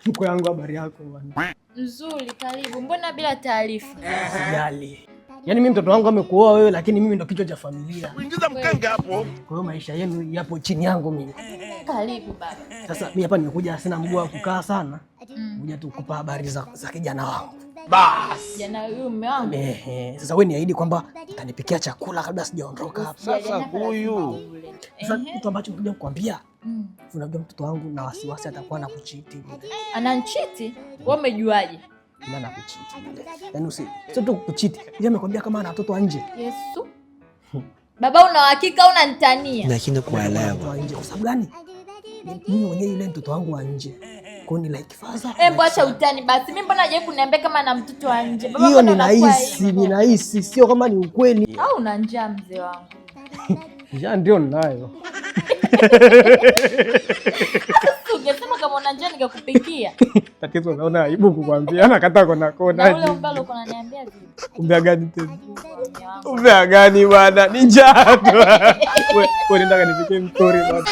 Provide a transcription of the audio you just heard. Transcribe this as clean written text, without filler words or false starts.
Mko yangu, habari yako bwana? Nzuri, karibu. Mbona bila taarifa? Sijali. Yaani mimi mtoto wangu amekuoa wewe, lakini mimi ndo kichwa cha familia. Kuingiza mkanga hapo. Kwa hiyo maisha yenu yapo chini yangu mimi. Karibu baba. Sasa mimi hapa nimekuja, sina mguu wa kukaa sana. Kuja tu kukupa habari za kijana wangu. Bas. Jana huyu mume wangu. Sasa wewe niahidi kwamba utanipikia chakula kabla sijaondoka hapa. Sasa huyu. Sasa kitu ambacho nikuja kukwambia. Unajua mtoto wangu na wasiwasi atakuwa na kuchiti. Ananchiti? Wewe umejuaje? Nani kuchiti? Yaani sio tu kuchiti. Yeye amekwambia kama ana watoto nje. Yesu. Baba una hakika unanitania? Lakini kuelewa. Nje kwa sababu gani? Mimi mwenyewe yule mtoto wangu wa nje. Kwa ni like father. Hebu acha utani basi. Mimi mbona hajawahi kuniambia kama ana mtoto wa nje? Baba hiyo ninahisi sio kama ni ukweli. Au una njaa mzee wangu? Njaa ndio ninayo. Ungesema kama una njaa nikakupikia. Tatizo unaona aibu kukwambia, nakata kona kona. Na ule umbalo uko unaniambia vipi? Umbea gani tena? Umbea gani bwana? Ni njaa tu. Wewe unataka nipike mtori bwana.